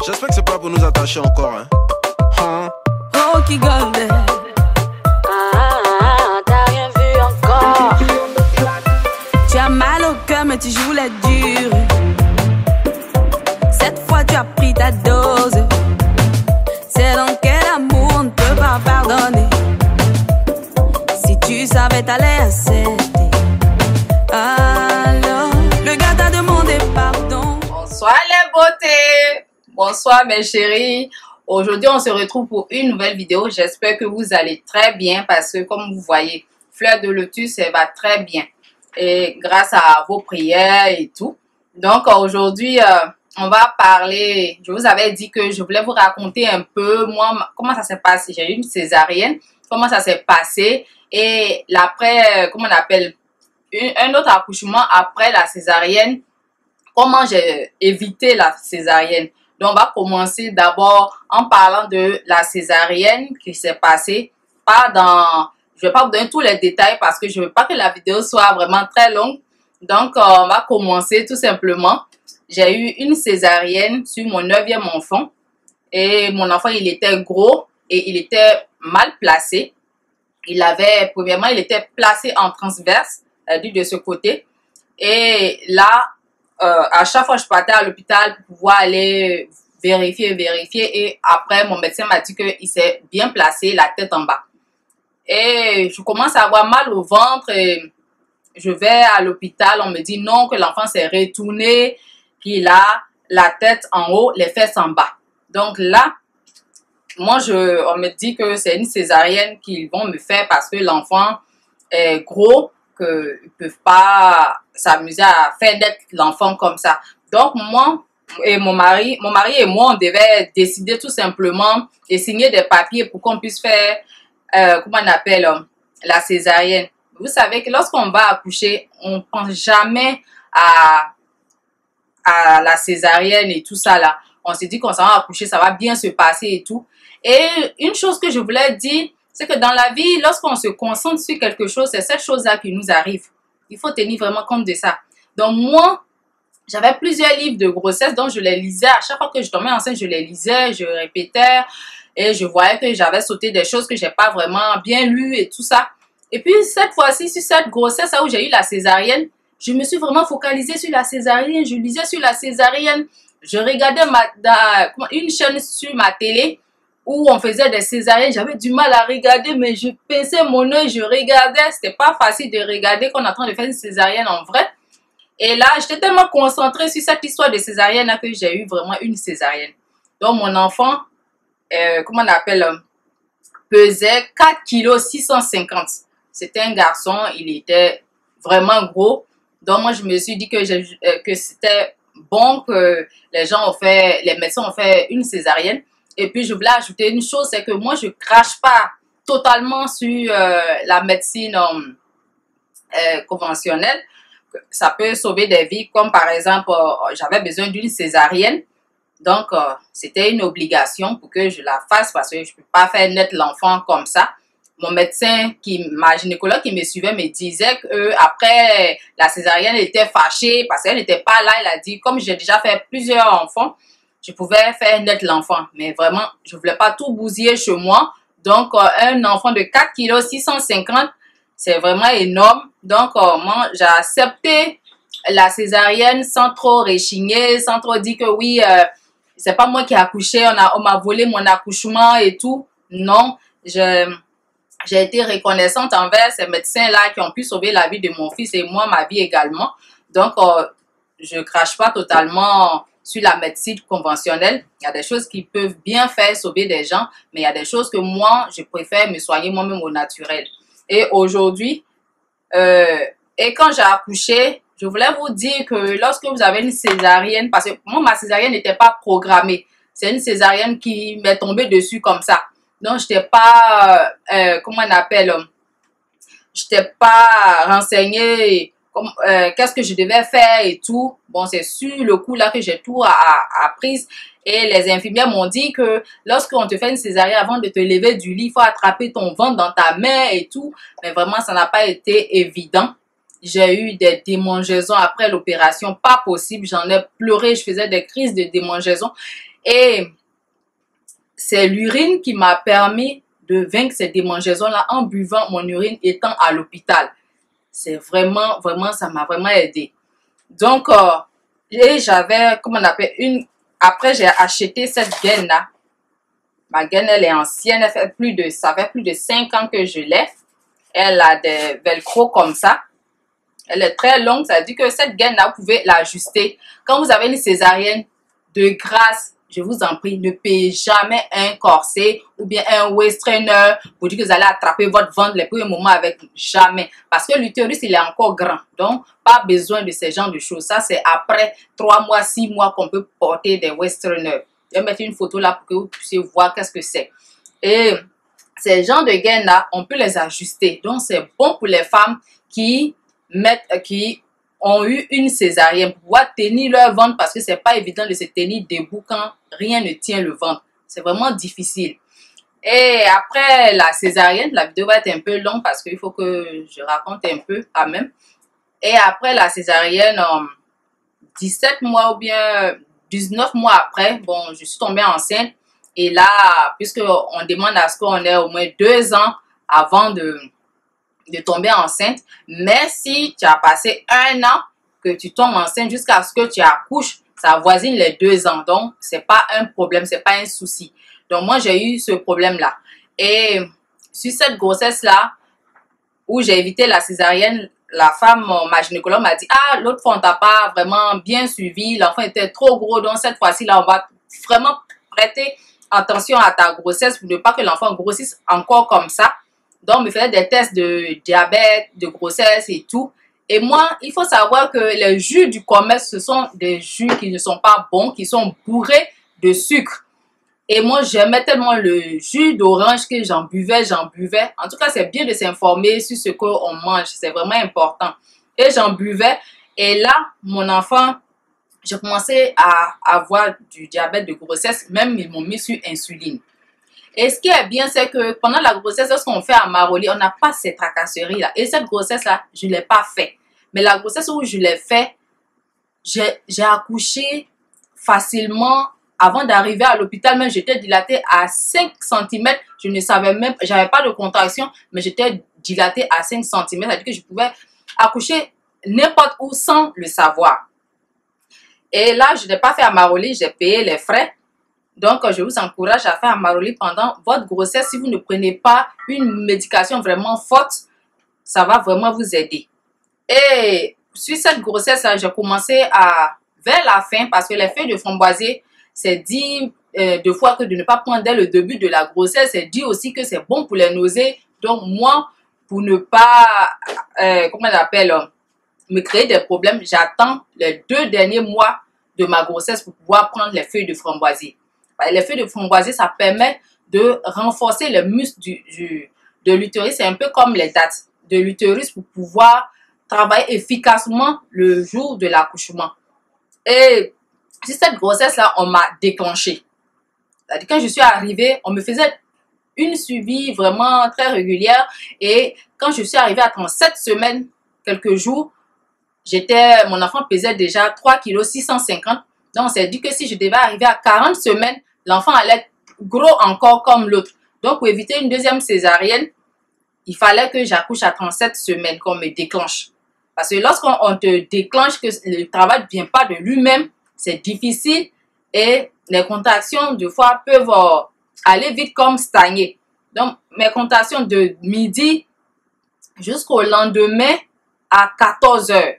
J'espère que c'est pas pour nous attacher encore, hein. Oh, qui gondait. T'as rien vu encore. Tu as mal au cœur, mais tu joues la dure. Cette fois, tu as pris ta dose. C'est dans quel amour on ne peut pas pardonner. Si tu savais, t'allais accepter. Alors, le gars t'a demandé pardon. Bonsoir les beautés. Bonsoir mes chéris. Aujourd'hui, on se retrouve pour une nouvelle vidéo. J'espère que vous allez très bien parce que comme vous voyez, Fleur de Lotus, elle va très bien. Et grâce à vos prières et tout. Donc aujourd'hui, on va parler, je vous avais dit que je voulais vous raconter un peu, moi, comment ça s'est passé. J'ai eu une césarienne, comment ça s'est passé. Et l'après, comment on appelle, un autre accouchement après la césarienne, comment j'ai évité la césarienne. Donc, on va commencer d'abord en parlant de la césarienne qui s'est passée. Je vais pas vous donner tous les détails parce que je veux pas que la vidéo soit vraiment très longue. Donc, on va commencer tout simplement. J'ai eu une césarienne sur mon 9e enfant. Et mon enfant, il était gros et il était mal placé. Premièrement, il était placé en transverse, de ce côté. Et là, à chaque fois, je partais à l'hôpital pour pouvoir aller vérifier. Et après, mon médecin m'a dit qu'il s'est bien placé, la tête en bas. Et je commence à avoir mal au ventre et je vais à l'hôpital. On me dit non, que l'enfant s'est retourné, qu'il a la tête en haut, les fesses en bas. Donc là, moi, on me dit que c'est une césarienne qu'ils vont me faire parce que l'enfant est gros, qu'ils ne peuvent pas s'amuser à faire naître l'enfant comme ça. Donc, moi et mon mari et moi, on devait décider tout simplement et signer des papiers pour qu'on puisse faire, comment on appelle, la césarienne. Vous savez que lorsqu'on va accoucher, on ne pense jamais à la césarienne et tout ça là. On s'est dit qu'on s'en va accoucher, ça va bien se passer et tout. Et une chose que je voulais dire, c'est que dans la vie, lorsqu'on se concentre sur quelque chose, c'est cette chose-là qui nous arrive. Il faut tenir vraiment compte de ça. Donc moi, j'avais plusieurs livres de grossesse dont je les lisais. À chaque fois que je tombais enceinte, je les lisais, je répétais. Et je voyais que j'avais sauté des choses que je n'ai pas vraiment bien lues et tout ça. Et puis cette fois-ci, sur cette grossesse où j'ai eu la césarienne, je me suis vraiment focalisée sur la césarienne. Je lisais sur la césarienne. Je regardais une chaîne sur ma télé où on faisait des césariennes. J'avais du mal à regarder, mais je pinçais mon œil, je regardais. C'était pas facile de regarder qu'on est en train de faire une césarienne en vrai. Et là, j'étais tellement concentrée sur cette histoire de césarienne là, que j'ai eu vraiment une césarienne. Donc, mon enfant, comment on appelle, pesait 4 kg 650. C'était un garçon, il était vraiment gros. Donc, moi, je me suis dit que c'était bon que les médecins ont fait une césarienne. Et puis, je voulais ajouter une chose, c'est que moi, je ne crache pas totalement sur la médecine conventionnelle. Ça peut sauver des vies, comme par exemple, j'avais besoin d'une césarienne. Donc, c'était une obligation pour que je la fasse parce que je ne peux pas faire naître l'enfant comme ça. Mon médecin, ma gynécologue qui me suivait, me disait qu'après la césarienne, elle était fâchée parce qu'elle n'était pas là. Elle a dit, comme j'ai déjà fait plusieurs enfants, je pouvais faire naître l'enfant. Mais vraiment, je ne voulais pas tout bousiller chez moi. Donc, un enfant de 4 kg 650, c'est vraiment énorme. Donc, moi, j'ai accepté la césarienne sans trop rechigner, sans trop dire que oui, c'est pas moi qui ai accouché, on m'a volé mon accouchement et tout. Non, j'ai été reconnaissante envers ces médecins-là qui ont pu sauver la vie de mon fils et moi, ma vie également. Donc, je ne crache pas totalement sur la médecine conventionnelle. Il y a des choses qui peuvent bien faire sauver des gens, mais il y a des choses que moi, je préfère me soigner moi-même au naturel. Et aujourd'hui, et quand j'ai accouché, je voulais vous dire que lorsque vous avez une césarienne, parce que moi, ma césarienne n'était pas programmée. C'est une césarienne qui m'est tombée dessus comme ça. Donc, je n'étais pas, comment on appelle, je n'étais pas renseignée, qu'est-ce que je devais faire et tout. Bon, c'est sur le coup là que j'ai tout appris. Et les infirmières m'ont dit que lorsqu'on te fait une césarienne, avant de te lever du lit, il faut attraper ton ventre dans ta main et tout. Mais vraiment, ça n'a pas été évident. J'ai eu des démangeaisons après l'opération, pas possible. J'en ai pleuré, je faisais des crises de démangeaisons. Et c'est l'urine qui m'a permis de vaincre ces démangeaisons-là en buvant mon urine étant à l'hôpital. C'est vraiment, ça m'a vraiment aidé. Donc, et j'avais, comment on appelle, après j'ai acheté cette gaine-là. Ma gaine, elle est ancienne, ça fait plus de 5 ans que je l'ai. Elle a des velcro comme ça. Elle est très longue, ça veut dire que cette gaine-là, vous pouvez l'ajuster. Quand vous avez une césarienne, de grâce, je vous en prie, ne payez jamais un corset ou bien un waist trainer pour dire que vous allez attraper votre ventre les premiers moments avec. Jamais. Parce que l'utérus, il est encore grand. Donc, pas besoin de ce genre de choses. Ça, c'est après 3 mois, 6 mois qu'on peut porter des waist trainers. Je vais mettre une photo là pour que vous puissiez voir qu'est-ce que c'est. Et ces genres de gaines-là, on peut les ajuster. Donc, c'est bon pour les femmes qui ont eu une césarienne pour pouvoir tenir leur ventre parce que c'est pas évident de se tenir debout quand rien ne tient le ventre. C'est vraiment difficile. Et après la césarienne, la vidéo va être un peu longue parce qu'il faut que je raconte un peu quand même. Et après la césarienne, 17 mois ou bien 19 mois après, bon, je suis tombée enceinte. Et là, puisqu'on demande à ce qu'on ait au moins 2 ans avant de tomber enceinte, mais si tu as passé 1 an que tu tombes enceinte jusqu'à ce que tu accouches, ça avoisine les 2 ans. Donc, c'est pas un problème, c'est pas un souci. Donc, moi, j'ai eu ce problème-là. Et sur cette grossesse-là, où j'ai évité la césarienne, la femme, ma gynécologue m'a dit, ah, l'autre fois, on t'a pas vraiment bien suivi, l'enfant était trop gros, donc cette fois-ci, là, on va vraiment prêter attention à ta grossesse pour ne pas que l'enfant grossisse encore comme ça. Donc, on me faisait des tests de diabète, de grossesse et tout. Et moi, il faut savoir que les jus du commerce, ce sont des jus qui ne sont pas bons, qui sont bourrés de sucre. Et moi, j'aimais tellement le jus d'orange que j'en buvais. En tout cas, c'est bien de s'informer sur ce qu'on mange. C'est vraiment important. Et j'en buvais. Et là, mon enfant, j'ai commencé à avoir du diabète de grossesse. Même, ils m'ont mis sur insuline. Et ce qui est bien, c'est que pendant la grossesse, lorsqu'on fait à Maroli, on n'a pas ces tracasseries-là. Et cette grossesse-là, je ne l'ai pas fait. Mais la grossesse où je l'ai fait, j'ai accouché facilement. Avant d'arriver à l'hôpital, même j'étais dilatée à 5 cm. Je ne savais même, j'avais pas de contraction, mais j'étais dilatée à 5 cm. C'est-à-dire que je pouvais accoucher n'importe où sans le savoir. Et là, je n'ai pas fait à Maroli, j'ai payé les frais. Donc, je vous encourage à faire Maroli pendant votre grossesse. Si vous ne prenez pas une médication vraiment forte, ça va vraiment vous aider. Et sur cette grossesse-là, j'ai commencé vers la fin, parce que les feuilles de framboisier, c'est dit 2 fois que de ne pas prendre dès le début de la grossesse. C'est dit aussi que c'est bon pour les nausées. Donc, moi, pour ne pas, comment on appelle, me créer des problèmes, j'attends les 2 derniers mois de ma grossesse pour pouvoir prendre les feuilles de framboisier. Les feuilles de framboisier, ça permet de renforcer les muscles de l'utérus. C'est un peu comme les dattes de l'utérus pour pouvoir travailler efficacement le jour de l'accouchement. Et sur cette grossesse-là, on m'a déclenché. C'est-à-dire, quand je suis arrivée, on me faisait une suivi vraiment très régulière. Et quand je suis arrivée à 37 semaines, quelques jours, mon enfant pesait déjà 3 kg 650. Donc, on s'est dit que si je devais arriver à 40 semaines, l'enfant allait être gros encore comme l'autre. Donc, pour éviter une deuxième césarienne, il fallait que j'accouche à 37 semaines, qu'on me déclenche. Parce que lorsqu'on te déclenche, que le travail ne vient pas de lui-même, c'est difficile et les contractions, des fois, peuvent aller vite comme stagner. Donc, mes contractions de midi jusqu'au lendemain à 14 h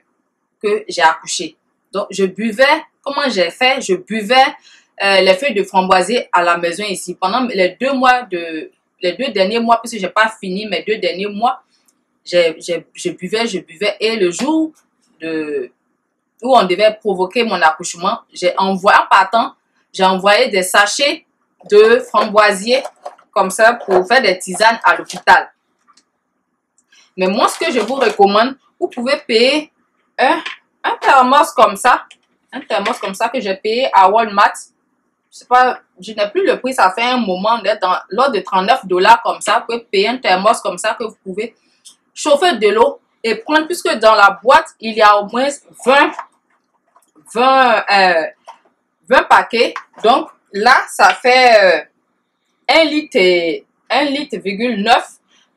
que j'ai accouché. Donc, je buvais, comment j'ai fait? Je buvais les feuilles de framboisier à la maison ici. Pendant les 2 derniers mois, puisque je n'ai pas fini mes 2 derniers mois, je buvais. Et le jour où on devait provoquer mon accouchement, en partant, j'ai envoyé des sachets de framboisier comme ça pour faire des tisanes à l'hôpital. Mais moi, ce que je vous recommande, vous pouvez payer un thermos comme ça. Un thermos comme ça que j'ai payé à Walmart. Je sais pas, je n'ai plus le prix, ça fait un moment d'être l'ordre de 39 $ comme ça. Vous pouvez payer un thermos comme ça que vous pouvez chauffer de l'eau et prendre, puisque dans la boîte, il y a au moins 20 paquets. Donc, là, ça fait 1 litre et 1,9 litre.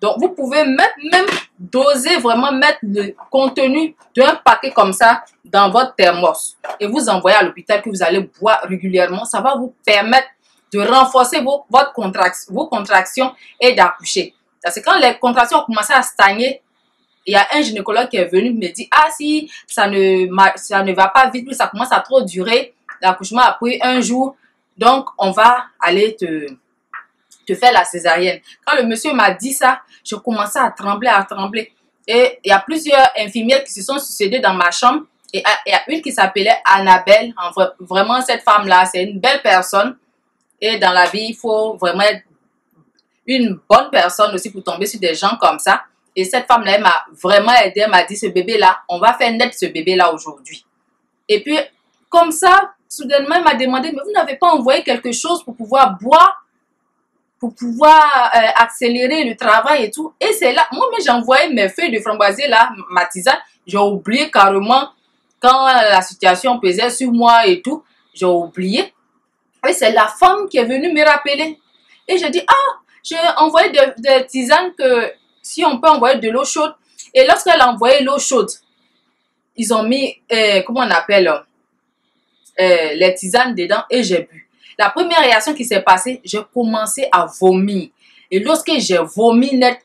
Donc, vous pouvez même doser, vraiment mettre le contenu d'un paquet comme ça dans votre thermos et vous envoyer à l'hôpital que vous allez boire régulièrement. Ça va vous permettre de renforcer vos contractions et d'accoucher. Parce que quand les contractions ont commencé à stagner, il y a un gynécologue qui est venu me dire, ah si, ça ne va pas vite, ça commence à trop durer, l'accouchement a pris 1 jour, donc on va aller te faire la césarienne. Quand le monsieur m'a dit ça, je commençais à trembler, Et il y a plusieurs infirmières qui se sont succédées dans ma chambre. Et il y a une qui s'appelait Annabelle. Vraiment, cette femme-là, c'est une belle personne. Et dans la vie, il faut vraiment être une bonne personne aussi pour tomber sur des gens comme ça. Et cette femme-là, elle m'a vraiment aidée. Elle m'a dit, ce bébé-là, on va faire naître ce bébé-là aujourd'hui. Et puis, comme ça, soudainement, elle m'a demandé, mais vous n'avez pas envoyé quelque chose pour pouvoir boire? Pour pouvoir accélérer le travail et tout. Et c'est là, moi, j'ai envoyé mes feuilles de framboisier là, ma tisane. J'ai oublié carrément quand la situation pesait sur moi et tout. J'ai oublié. Et c'est la femme qui est venue me rappeler. Et j'ai dit, ah, j'ai envoyé des tisanes que si on peut envoyer de l'eau chaude. Et lorsqu'elle a envoyé l'eau chaude, ils ont mis, comment on appelle, les tisanes dedans et j'ai bu. La première réaction qui s'est passée, j'ai commencé à vomir. Et lorsque j'ai vomi net,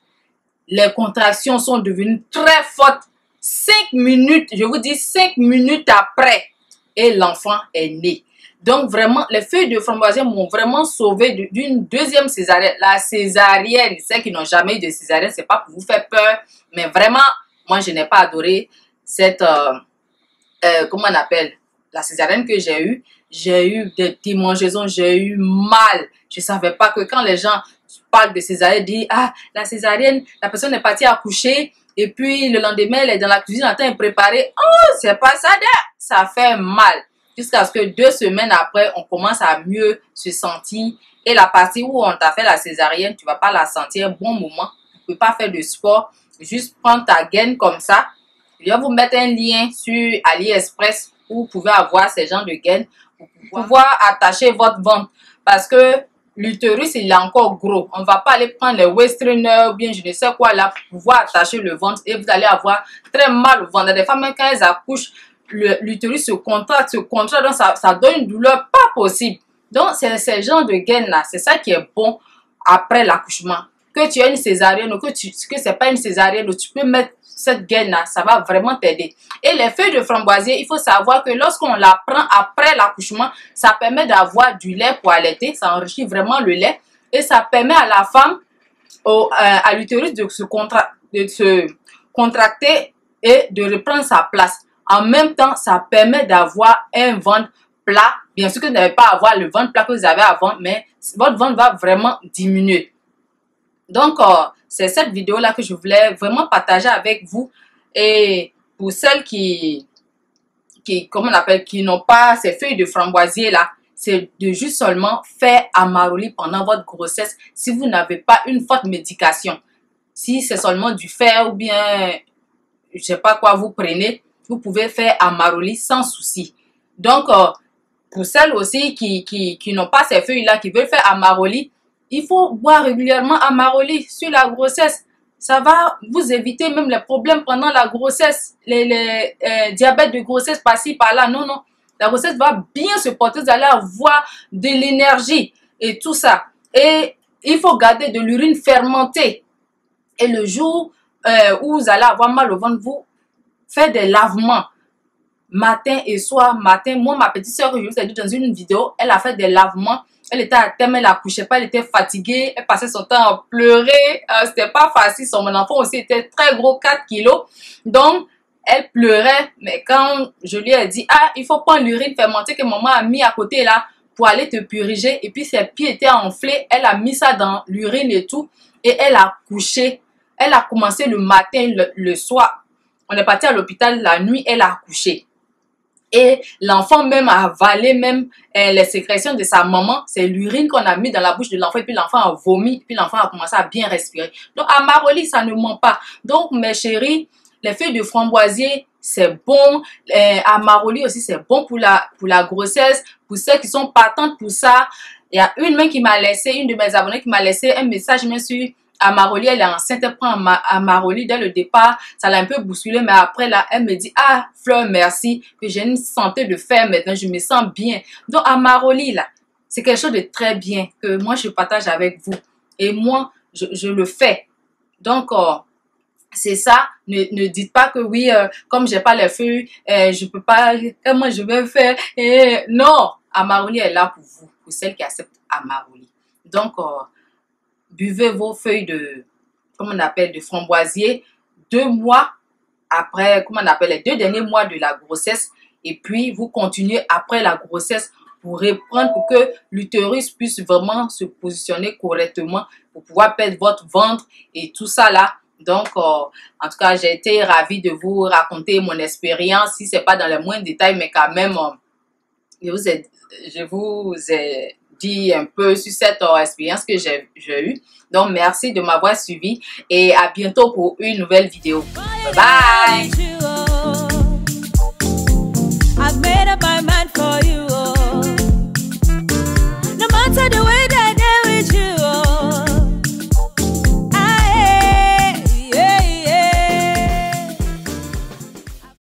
les contractions sont devenues très fortes. 5 minutes, je vous dis 5 minutes après, et l'enfant est né. Donc vraiment, les feuilles de framboisier m'ont vraiment sauvé d'une deuxième césarienne. La césarienne, ceux qui n'ont jamais eu de césarienne, c'est pas pour vous faire peur, mais vraiment, moi je n'ai pas adoré cette, comment on appelle, la césarienne que j'ai eue. J'ai eu des démangeaisons, j'ai eu mal. Je ne savais pas que quand les gens parlent de césarienne, disent, ah, la césarienne, la personne est partie accoucher et puis le lendemain, elle est dans la cuisine en train de préparer. Oh, c'est pas ça, ça fait mal. Jusqu'à ce que 2 semaines après, on commence à mieux se sentir. Et la partie où on t'a fait la césarienne, tu ne vas pas la sentir bon moment. Tu ne peux pas faire de sport. Juste prendre ta gaine comme ça. Je vais vous mettre un lien sur AliExpress où vous pouvez avoir ces genres de gaines pour pouvoir attacher votre ventre. Parce que l'utérus, il est encore gros. On ne va pas aller prendre les Westerner ou bien je ne sais quoi là pour pouvoir attacher le ventre et vous allez avoir très mal au ventre. Des femmes, quand elles accouchent, l'utérus se contracte, donc ça donne une douleur pas possible. Donc, c'est ce genre de gaine-là. C'est ça qui est bon après l'accouchement. Que tu aies une césarienne ou que ce n'est pas une césarienne, tu peux mettre cette gaine-là, ça va vraiment t'aider. Et les feuilles de framboisier, il faut savoir que lorsqu'on la prend après l'accouchement, ça permet d'avoir du lait pour allaiter, ça enrichit vraiment le lait et ça permet à la femme, à l'utérus de se contracter et de reprendre sa place. En même temps, ça permet d'avoir un ventre plat. Bien sûr que vous n'allez pas avoir le ventre plat que vous avez avant, mais votre ventre va vraiment diminuer. Donc, c'est cette vidéo-là que je voulais vraiment partager avec vous. Et pour celles qui comment on appelle, qui n'ont pas ces feuilles de framboisier-là, c'est de juste seulement faire Amaroli pendant votre grossesse si vous n'avez pas une forte médication. Si c'est seulement du fer ou bien, je ne sais pas quoi vous prenez, vous pouvez faire Amaroli sans souci. Donc, pour celles aussi qui n'ont pas ces feuilles-là, qui veulent faire Amaroli, il faut boire régulièrement Amaroli sur la grossesse. Ça va vous éviter même les problèmes pendant la grossesse, les diabètes de grossesse par-ci, par-là. Non, non. La grossesse va bien se porter, vous allez avoir de l'énergie et tout ça. Et il faut garder de l'urine fermentée. Et le jour où vous allez avoir mal au ventre, vous faites des lavements. Matin et soir, matin. Moi, ma petite soeur, que je vous ai dit dans une vidéo, elle a fait des lavements. Elle était à terme, elle n'accouchait pas, elle était fatiguée, elle passait son temps à pleurer. C'était pas facile. Son enfant aussi était très gros, 4 kilos. Donc, elle pleurait. Mais quand je lui ai dit, ah, il faut prendre l'urine fermentée que maman a mis à côté là pour aller te puriger. Et puis, ses pieds étaient enflés. Elle a mis ça dans l'urine et tout. Et elle a couché. Elle a commencé le matin, le soir. On est parti à l'hôpital la nuit, elle a accouché. Et l'enfant même a avalé même les sécrétions de sa maman. C'est l'urine qu'on a mis dans la bouche de l'enfant. Et puis l'enfant a vomi. Puis l'enfant a commencé à bien respirer. Donc Amaroli, ça ne ment pas. Donc mes chéris, les feuilles de framboisier, c'est bon. Amaroli aussi, c'est bon pour la grossesse, pour celles qui sont partantes pour ça. Il y a une main qui m'a laissé, une de mes abonnés qui m'a laissé un message, bien sûr. Amaroli, elle est enceinte, elle prend Amaroli dès le départ, ça l'a un peu bousculé, mais après là, elle me dit, ah, Fleur, merci, que j'ai une santé de fer maintenant, je me sens bien. Donc, Amaroli, là, c'est quelque chose de très bien que moi, je partage avec vous. Et moi, je le fais. Donc, c'est ça, ne dites pas que oui, comme j'ai pas les feuilles, je peux pas, comment je vais faire? Non, Amaroli est là pour vous, pour celles qui acceptent Amaroli. Donc, buvez vos feuilles de, comment on appelle, de framboisier 2 mois après, comment on appelle, les 2 derniers mois de la grossesse. Et puis, vous continuez après la grossesse pour reprendre, pour que l'utérus puisse vraiment se positionner correctement, pour pouvoir perdre votre ventre et tout ça là. Donc, en tout cas, j'ai été ravie de vous raconter mon expérience, si ce n'est pas dans les moindres détails, mais quand même, je vous ai dit un peu sur cette expérience que j'ai eue. Donc, merci de m'avoir suivi et à bientôt pour une nouvelle vidéo. Bye bye!